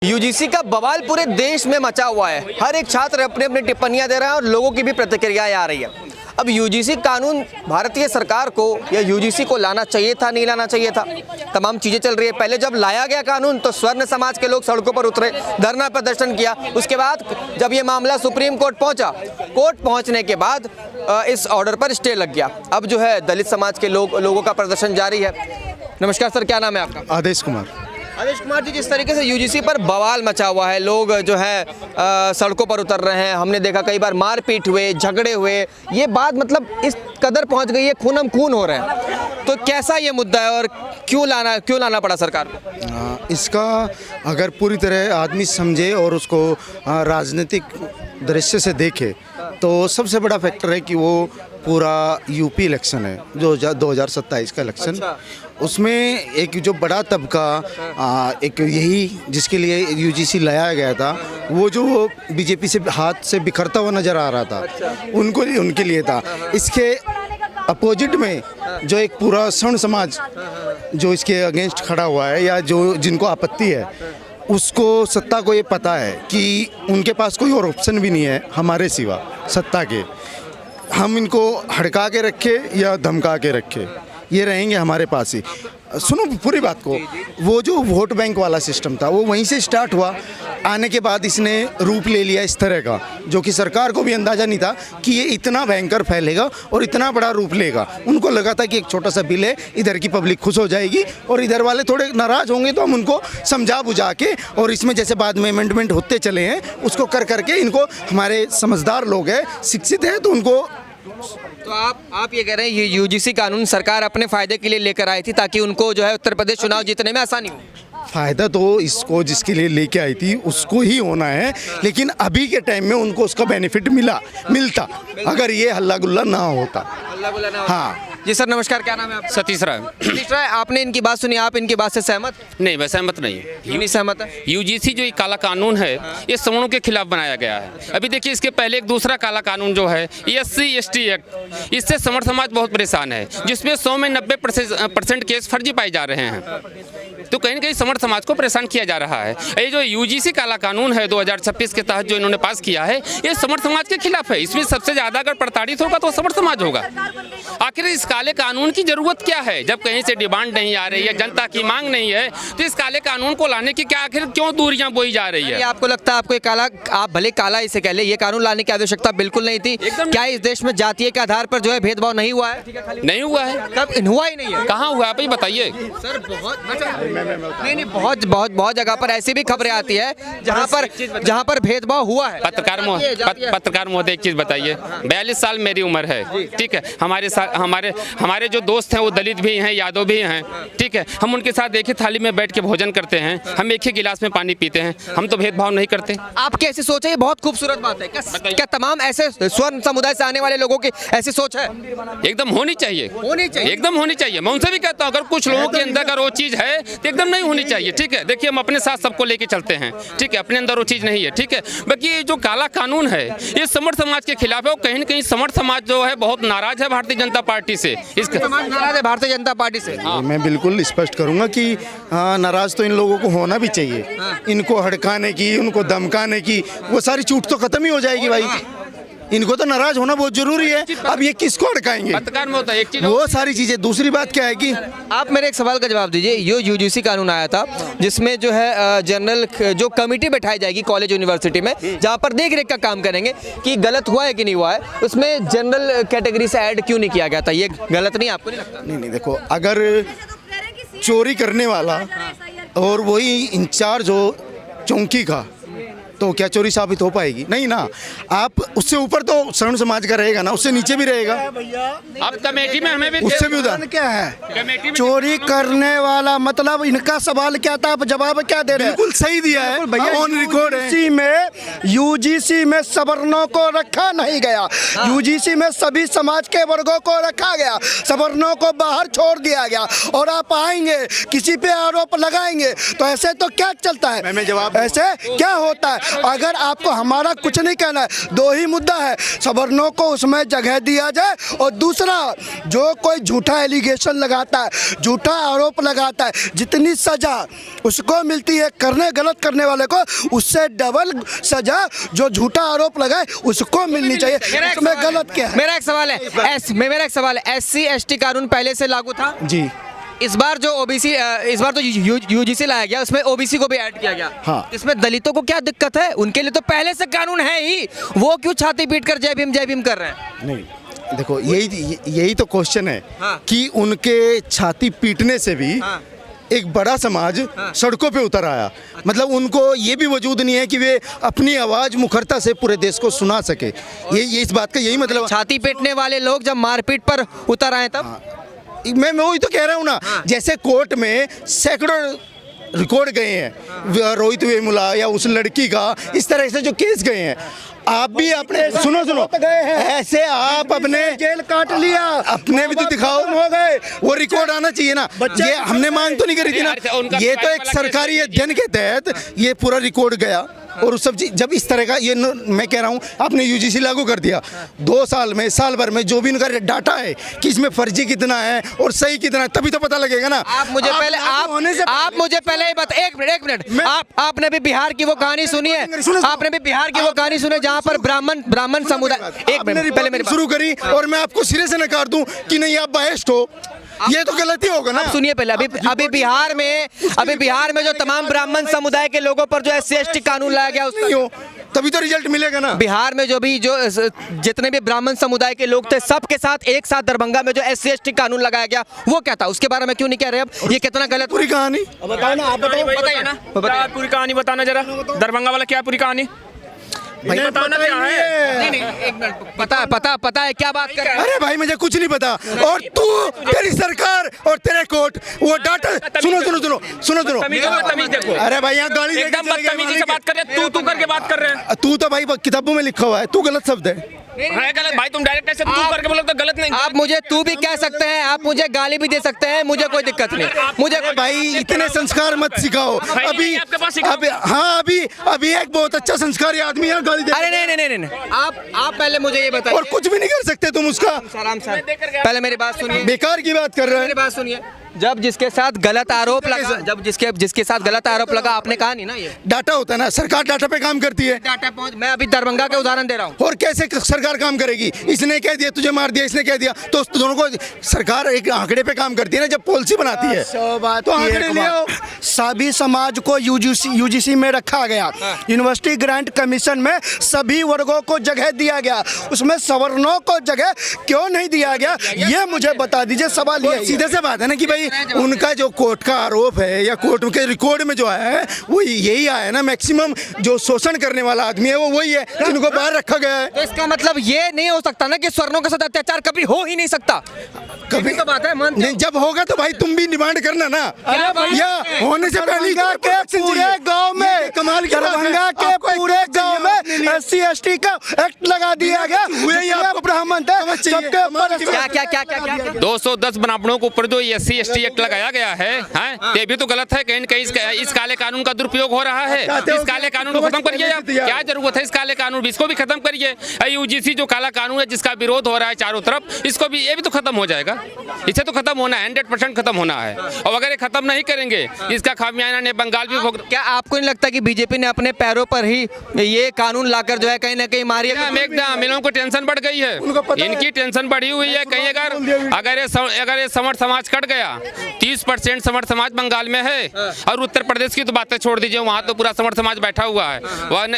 UGC का बवाल पूरे देश में मचा हुआ है। हर एक छात्र अपने अपनी टिप्पणियां दे रहा है और लोगों की भी प्रतिक्रियाएं आ रही है। अब यूजीसी कानून भारतीय सरकार को या यूजीसी को लाना चाहिए था, नहीं लाना चाहिए था, तमाम चीज़ें चल रही है। पहले जब लाया गया कानून तो स्वर्ण समाज के लोग सड़कों पर उतरे, धरना प्रदर्शन किया। उसके बाद जब ये मामला सुप्रीम कोर्ट पहुंचा, कोर्ट पहुंचने के बाद इस ऑर्डर पर स्टे लग गया। अब जो है दलित समाज के लोगों का प्रदर्शन जारी है। नमस्कार सर, क्या नाम है आपका? आदेश कुमार। आदेश कुमार जी, जिस तरीके से यूजीसी पर बवाल मचा हुआ है, लोग जो है सड़कों पर उतर रहे हैं, हमने देखा कई बार मारपीट हुए, झगड़े हुए, ये बात मतलब इस कदर पहुंच गई है, खूनम खून हो रहे हैं। तो कैसा ये मुद्दा है और क्यों लाना पड़ा सरकार को? इसका अगर पूरी तरह आदमी समझे और उसको राजनीतिक दृश्य से देखे तो सबसे बड़ा फैक्टर है कि वो पूरा यूपी इलेक्शन है जो 2027 का इलेक्शन। अच्छा। उसमें एक जो बड़ा तबका एक यही जिसके लिए यूजीसी लाया गया था, वो जो बीजेपी से हाथ से बिखरता हुआ नज़र आ रहा था, उनके लिए था। इसके अपोजिट में जो एक पूरा स्वर्ण समाज जो इसके अगेंस्ट खड़ा हुआ है या जो जिनको आपत्ति है, उसको सत्ता को ये पता है कि उनके पास कोई और ऑप्शन भी नहीं है हमारे सिवा सत्ता के। हम इनको हड़का के रखे या धमका के रखे, ये रहेंगे हमारे पास ही। सुनो पूरी बात को, वो जो वोट बैंक वाला सिस्टम था वो वहीं से स्टार्ट हुआ। आने के बाद इसने रूप ले लिया इस तरह का, जो कि सरकार को भी अंदाज़ा नहीं था कि ये इतना भयंकर फैलेगा और इतना बड़ा रूप लेगा। उनको लगा था कि एक छोटा सा बिल है, इधर की पब्लिक खुश हो जाएगी और इधर वाले थोड़े नाराज़ होंगे तो हम उनको समझा बुझा के, और इसमें जैसे बाद में अमेंडमेंट होते चले हैं उसको कर करके इनको, हमारे समझदार लोग हैं, शिक्षित हैं, तो उनको। तो आप ये कह रहे हैं ये यूजीसी कानून सरकार अपने फायदे के लिए लेकर आई थी ताकि उनको जो है उत्तर प्रदेश चुनाव जीतने में आसानी हो? फ़ायदा तो इसको जिसके लिए लेके आई थी उसको ही होना है, लेकिन अभी के टाइम में उनको उसका बेनिफिट मिलता अगर ये हल्ला गुल्ला ना होता। हाँ जी सर, नमस्कार, क्या नाम है आपका? सतीश राय। सतीश राय, आपने इनकी बात सुनी, आप इनकी बात से सहमत? नहीं, मैं सहमत नहीं है। क्यों नहीं सहमत है? यूजीसी जो ये काला कानून है ये सवर्णों के खिलाफ बनाया गया है। अभी देखिए, इसके पहले एक दूसरा काला कानून जो है SC ST एक्ट, इससे सवर्ण समाज बहुत परेशान है, जिसमें 100 में 90% केस फर्जी पाए जा रहे हैं। तो कहीं ना कहीं सवर्ण समाज को परेशान किया जा रहा है। ये जो यूजीसी काला कानून है 2026 के तहत जो इन्होंने पास किया है, ये सवर्ण समाज के खिलाफ है। इसमें सबसे ज़्यादा अगर प्रताड़ित होगा तो सवर्ण समाज होगा। आखिर इस काले कानून की जरूरत क्या है? जब कहीं से डिमांड नहीं आ रही है, जनता की मांग नहीं है, तो इस काले कानून को लाने की क्या आखिर क्यों दूरियां बोई जा रही है? आपको लगता है आपको ये काला, आप भले काला इसे कह ले, ये कानून लाने की आवश्यकता बिल्कुल नहीं थी? क्या इस देश में जातीय के आधार पर जो है भेदभाव नहीं हुआ है? नहीं हुआ है। कब हुआ ही नहीं है? कहाँ हुआ आप ही बताइए सर। नहीं, बहुत जगह पर ऐसी भी खबरें आती है जहाँ पर भेदभाव हुआ है। पत्रकार महोदय, एक चीज बताइए, 42 साल मेरी उम्र है, ठीक है। हमारे जो दोस्त हैं वो दलित भी हैं, यादव भी हैं, ठीक है। हम उनके साथ एक ही थाली में बैठ के भोजन करते हैं, हम एक ही गिलास में पानी पीते हैं, हम तो भेदभाव नहीं करते। आपकी ऐसी सोच है, ये बहुत खूबसूरत बात है। क्या तमाम ऐसे स्वर्ण समुदाय से आने वाले लोगों की ऐसी सोच है? एकदम होनी चाहिए, एकदम होनी चाहिए। मैं उनसे भी कहता हूँ, अगर कुछ लोगों के अंदर अगर वो चीज़ है तो एकदम नहीं होनी चाहिए, ठीक है। देखिए, हम अपने साथ सबको लेके चलते हैं, ठीक है, अपने अंदर वो चीज़ नहीं है, ठीक है। बाकी ये जो काला कानून है ये सवर्ण समाज के खिलाफ है, और कहीं न कहीं सवर्ण समाज जो है बहुत नाराज है भारतीय जनता पार्टी से। नाराज है भारतीय जनता पार्टी से? मैं बिल्कुल स्पष्ट करूंगा कि नाराज तो इन लोगों को होना भी चाहिए। इनको हड़काने की, उनको धमकाने की, वो सारी चूट तो खत्म ही हो जाएगी भाई। इनको तो नाराज होना बहुत जरूरी है। अब ये किसको हड़काएंगे? वो सारी चीजें। दूसरी बात क्या है कि आप मेरे एक सवाल का जवाब दीजिए। ये यूजीसी कानून आया था जिसमें जो है जनरल जो कमेटी बैठाई जाएगी कॉलेज यूनिवर्सिटी में, जहाँ पर देख रेख का काम करेंगे कि गलत हुआ है कि नहीं हुआ है, उसमें जनरल कैटेगरी से ऐड क्यों नहीं किया गया था? ये गलत नहीं, आपको नहीं लगता? नहीं, देखो, अगर चोरी करने वाला और वही इंचार्ज हो चौकी का, तो क्या चोरी साबित हो पाएगी? नहीं ना। आप उससे ऊपर तो स्वर्ण समाज का रहेगा ना, उससे नीचे भी रहेगा। अब कमेटी में हमें भी उससे भी उदाहरण क्या है? चोरी करने वाला मतलब इनका सवाल क्या था, आप जवाब क्या दे रहे हैं? बिल्कुल सही दिया है, ऑन रिकॉर्ड है। यूजीसी में सवर्णों को रखा नहीं गया, यूजीसी में सभी समाज के वर्गों को रखा गया, सवर्णों को बाहर छोड़ दिया गया। और आप आएंगे किसी पे आरोप लगाएंगे तो ऐसे तो क्या चलता है? मैं जवाब ऐसे क्या होता है? अगर आपको हमारा कुछ नहीं कहना है, दो ही मुद्दा है, सवर्णों को उसमें जगह दिया जाए, और दूसरा जो कोई झूठा एलिगेशन लगाता है, झूठा आरोप लगाता है, जितनी सजा उसको मिलती है गलत करने वाले को, उससे डबल सजा जो झूठा आरोप लगाए उसको मिलनी चाहिए। इसमें गलत क्या है? मेरा एक सवाल है, SC ST कानून पहले से लागू था जी। इस बार जो ओबीसी, इस बार तो यूजीसी लाया गया, उसमें ओबीसी को भी ऐड किया गया। हाँ। इसमें दलितों को क्या दिक्कत है? उनके लिए तो पहले से कानून है ही, वो क्यों छाती पीट कर जय भीम कर रहे हैं? नहीं, देखो यही तो क्वेश्चन है। हाँ। कि उनके छाती पीटने से भी हाँ। एक बड़ा समाज सड़कों पे उतर आया। मतलब उनको ये भी वजूद नहीं है कि वे अपनी आवाज़ मुखरता से पूरे देश को सुना सके। ये इस बात का यही मतलब। छाती पीटने वाले लोग जब मारपीट पर उतर आए तब मैं वही तो कह रहा हूँ ना। जैसे कोर्ट में सैकड़ों रिकॉर्ड गए हैं, रोहित वेमुला या उस लड़की का, इस तरह से जो केस गए हैं, आप भी अपने सुनो गए हैं, ऐसे आप अपने जेल काट लिया, अपने भी तो दिखाओ, हो गए, वो रिकॉर्ड आना चाहिए ना। ये हमने मांग तो नहीं करी थी ना, ये तो एक सरकारी अध्ययन के तहत ये पूरा रिकॉर्ड गया। और उस सब चीज जब इस तरह का ये मैं कह रहा हूँ, आपने यूजीसी लागू कर दिया, 2 साल में, साल भर में जो भी उनका डाटा है कि इसमें फर्जी कितना है और सही कितना है, तभी तो पता लगेगा ना। आप मुझे पहले एक मिनट आपने भी बिहार की वो कहानी सुनी है? आपने भी बिहार की वो कहानी सुनी जहाँ पर ब्राह्मण समुदाय, एक मिनट पहले मेरी शुरू करी और मैं आपको सिरे से नकार दूं कि नहीं आप बायस्ड हो, ये तो गलती होगा ना। सुनिए पहले, अभी बिहार में जो तमाम ब्राह्मण समुदाय के लोगों पर जो SC ST कानून लाया गया, तभी तो रिजल्ट मिलेगा ना। बिहार में जो जितने भी ब्राह्मण समुदाय के लोग थे, सबके साथ एक साथ दरभंगा में जो SC ST कानून लगाया गया, वो क्या था? उसके बारे में क्यों नहीं कह रहे अब? ये कितना गलत? पूरी कहानी बताओ ना, आप बताइए ना, पूरी कहानी बताना जरा, दरभंगा वाला क्या पूरी कहानी बताना क्या है? नहीं एक मिनट, पता है क्या बात कर रहे हैं? अरे भाई मुझे कुछ नहीं पता। और तू, तेरी सरकार और तेरे कोर्ट, वो डाटा सुनो। तमीज देखो। अरे भाई यहाँ गाली एकदम बदतमीजी से बात कर रहे हैं, तू करके बात कर रहे हैं। तू तो भाई किताबों में लिखा हुआ है, तू गलत शब्द है। है गलत भाई, तुम डायरेक्ट ऐसे तू करके बोलो तो गलत नहीं। आप मुझे तू भी कह सकते हैं, आप मुझे गाली भी दे सकते हैं, मुझे कोई दिक्कत नहीं। मुझे भाई इतने संस्कार मत सिखाओ। अभी एक बहुत अच्छा संस्कारी आदमी है, गाली दे। अरे नहीं, आप पहले मुझे ये बताइए। और कुछ भी नहीं कर सकते तुम उसका। आराम से पहले मेरी बात सुनिए, बेकार की बात कर रहे मेरी हैं। बात सुनिए। जब जिसके साथ गलत आरोप लगा, जिसके साथ गलत आरोप लगा, आपने कहा नहीं ना, ये डाटा होता है ना, सरकार डाटा पे काम करती है। डाटा पहुंच, मैं अभी दरभंगा का उदाहरण दे रहा हूँ। और कैसे सरकार काम करेगी? इसने कह दिया तुझे मार दिया, इसने कह दिया, तो दोनों को सरकार एक आंकड़े पे काम करती है ना, जब पॉलिसी बनाती है। तो आंकड़े ले आओ। सभी समाज को यूजीसी में रखा गया, यूनिवर्सिटी ग्रांट कमीशन में सभी वर्गों को जगह दिया गया, उसमें सवर्णों को जगह क्यों नहीं दिया गया, ये मुझे बता दीजिए। सवाल ये सीधे से बात है ना कि भाई उनका जो कोर्ट का आरोप है या कोर्ट के रिकॉर्ड में जो आया है वो यही आया है ना। मैक्सिमम जो शोषण करने वाला आदमी है वो वही है जिनको बाहर रखा गया है। तो इसका मतलब ये नहीं हो सकता ना कि स्वर्णों के साथ अत्याचार कभी हो ही नहीं सकता। कभी तो बात है, नहीं, जब होगा तो भाई तुम भी डिमांड करना ना। या होने से पहले के पूरे गांव में, दरभंगा के पूरे गांव में SC ST का एक्ट लगा दिया गया। ब्राह्मण थे सबके ऊपर क्या 210 ब्राह्मणों के ऊपर जो SC ST एक्ट लगाया गया है, ये भी तो गलत है। कहीं न कहीं इस काले कानून का दुरुपयोग हो रहा है। इस काले कानून को खत्म करिए। क्या जरूरत है इस काले कानून, इसको भी खत्म करिए। यूजीसी जो काला कानून है जिसका विरोध हो रहा है चारों तरफ, इसको भी, ये भी तो खत्म हो जाएगा। इसे तो खत्म होना है, 100% खत्म होना है। और अगर ये खत्म नहीं करेंगे, इसका खामियाजा ने बंगाल भी भोग। क्या आपको नहीं लगता कि बीजेपी ने अपने पैरों पर ही ये कानून लाकर जो है कहीं ना कहीं मारी है? एकदम इन लोगों को टेंशन बढ़ गई है, इनकी टेंशन बढ़ी हुई है। कहीं अगर ये समर्थ समाज कट गया, 30% समर्थ समाज बंगाल में है, और उत्तर प्रदेश की तो बातें छोड़ दीजिए, वहाँ तो पूरा समर्थ समाज बैठा हुआ है।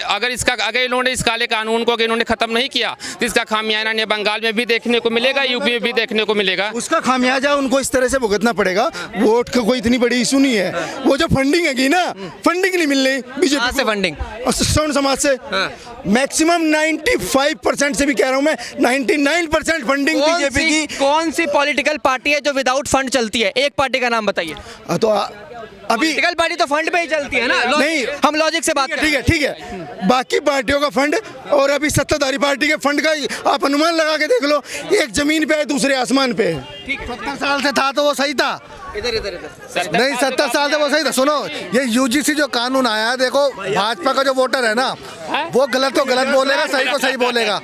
अगर इन्होंने इस काले कानून को इन्होंने खत्म नहीं किया तो इसका खामियाजा ने बंगाल में भी देखने को मिलेगा, यूपी में भी देखने को मिलेगा। उसका खामियाजा उनको इस तरह से भुगतना पड़ेगा। वोट का कोई इतनी बड़ी इशू नहीं है। वो जो फंडिंग है ना, फंडिंग नहीं मिल रही बीजेपी से। फंडिंग स्वर्ण समाज से मैक्सिमम 95% से भी कह रहा हूं मैं, 99% फंडिंग बीजेपी की। कौन सी पॉलिटिकल पार्टी है जो विदाउट फंड चलती है? एक पार्टी का नाम बताइए। तो पॉलिटिकल पार्टी तो फंड पे ही चलती है ना। नहीं, हम लॉजिक से बात करें। ठीक है बाकी पार्टियों का फंड और अभी सत्ताधारी पार्टी के फंड का आप अनुमान लगा के देख लो, एक जमीन पे है दूसरे आसमान पे है। 70 साल से था तो वो सही था। इधर इधर इधर नहीं 70 साल से वो सही था। सुनो, ये यूजीसी जो कानून आया है, देखो भाजपा का जो वोटर है ना, वो गलत तो गलत बोलेगा, सही को सही बोलेगा।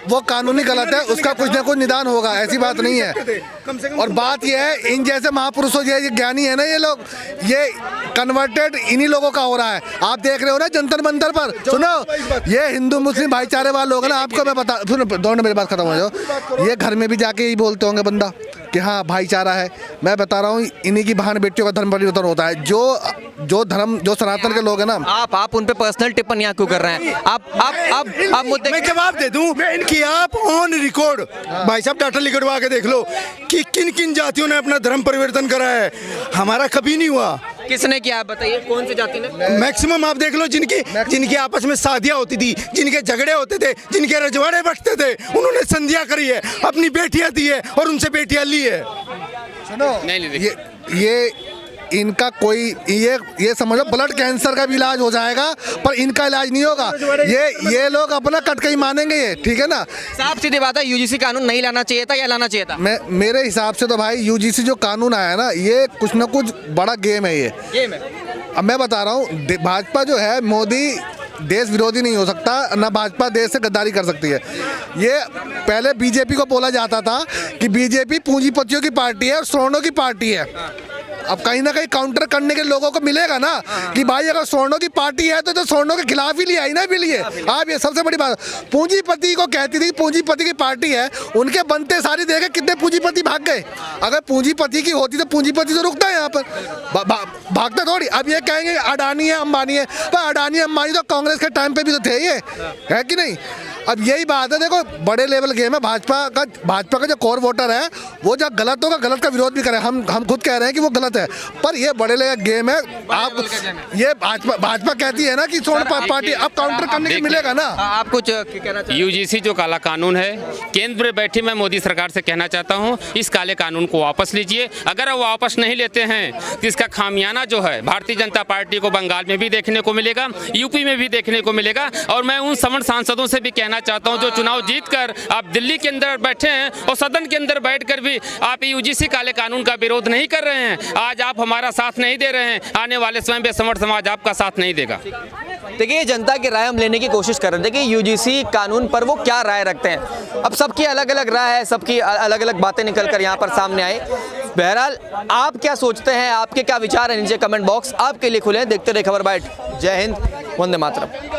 वो कानूनी गलत है, उसका कुछ ना कुछ निदान होगा, ऐसी बात नहीं है। और बात ये है, इन जैसे महापुरुषों ये ज्ञानी है ना, ये लोग, ये कन्वर्टेड इन्हीं लोगों का हो रहा है। आप देख रहे हो ना जंतर मंतर पर। सुनो, ये हिंदू मुस्लिम भाईचारे वाले लोग ना, आपको मैं बता, सुनो दोनों मेरी बात खत्म हो जाओ। ये घर में भी जाके यही बोलते होंगे बंदा कि हाँ भाईचारा है। मैं बता रहा हूँ, इन्हीं की बहन बेटियों का धर्म परिवर्तन होता है। जो धर्म, जो सनातन के लोग हैं ना, आप उन पे पर्सनल टिप्पणियां क्यों कर रहे हैं? आप मुद्दे मैं जवाब दे दूं कि आप ऑन रिकॉर्ड भाई साहब डाटा निकलवा के देख लो कि किन किन जातियों ने अपना धर्म परिवर्तन करा है। हमारा कभी नहीं हुआ। किसने किया, आप बताइए कौन सी जाति ने? मैक्सिमम आप देख लो, जिनकी आपस में शादियां होती थी, जिनके झगड़े होते थे, जिनके रजवाड़े बंटते थे, उन्होंने संधिया करी है, अपनी बेटियां दी है और उनसे बेटियां ली है। सुनो, नहीं, ये इनका कोई ये समझो ब्लड कैंसर का भी इलाज हो जाएगा, पर इनका इलाज नहीं होगा। ये लोग अपना कटकई मानेंगे, ये ठीक है ना। साफ सीधी बात है, यूजीसी कानून नहीं लाना चाहिए था या लाना चाहिए था? मेरे हिसाब से तो भाई यूजीसी जो कानून आया है ना, ये कुछ ना कुछ बड़ा गेम है। ये गेम है। अब मैं बता रहा हूँ, भाजपा जो है, मोदी देश विरोधी नहीं हो सकता, ना भाजपा देश से गद्दारी कर सकती है। ये पहले बीजेपी को बोला जाता था कि बीजेपी पूंजीपतियों की पार्टी है और स्वर्णों की पार्टी है। अब कहीं ना कहीं काउंटर करने के लोगों को मिलेगा ना कि भाई अगर स्वर्णों की पार्टी है तो स्वर्णों के खिलाफ ही ले आई ना बिल। ये आप ये सबसे बड़ी बात, पूंजीपति को कहती थी पूंजीपति की पार्टी है, उनके बनते सारी देखे कितने पूंजीपति भाग गए। अगर पूंजीपति की होती तो पूंजीपति तो रुकता है यहाँ पर, भागता थोड़ी। अब ये कहेंगे अडानी है अंबानी है, पर अडानी अंबानी तो कांग्रेस के टाइम पे भी तो थे, ये है कि नहीं। अब यही बात है, देखो बड़े लेवल गेम है। भाजपा का जो कोर वोटर है, वो जब गलत होगा, गलत का विरोध भी करे। हम खुद कह रहे हैं कि वो गलत है, पर ये बड़े लेवल गेम है। आप ये भाजपा कहती है ना कि स्वर्ण पार्टी, अब काउंटर करने को मिलेगा ना। आप कुछ कहना चाहते हैं? यूजीसी जो काला कानून है, केंद्र में बैठी मैं मोदी सरकार से कहना चाहता हूं, इस काले कानून को वापस लीजिए। अगर वो वापस नहीं लेते हैं तो इसका खामियाना जो है भारतीय जनता पार्टी को बंगाल में भी देखने को मिलेगा, यूपी में भी देखने को मिलेगा। और मैं उन सवर्ण सांसदों से भी कहना चाहता हूं जो चुनाव जीतकर आप दिल्ली के अंदर बैठे हैं और सदन के अंदर बैठकर भी आप यूजीसी काले कानून का विरोध नहीं कर रहे हैं, आज आप हमारा साथ नहीं दे रहे हैं, आने वाले समय में समर्थ समाज आपका साथ नहीं देगा। देखिए, जनता की राय हम लेने की कोशिश कर रहे थे कि यूजीसी कानून पर वो क्या राय रखते हैं। अब सबकी अलग अलग राय है, सबकी अलग अलग बातें निकल कर यहाँ पर सामने आए। बहरहाल आप क्या सोचते हैं, आपके क्या विचार हैं, नीचे कमेंट बॉक्स आपके लिए खुले हैं। देखते रहे खबर बाइट। जय हिंद, वंदे मातरम।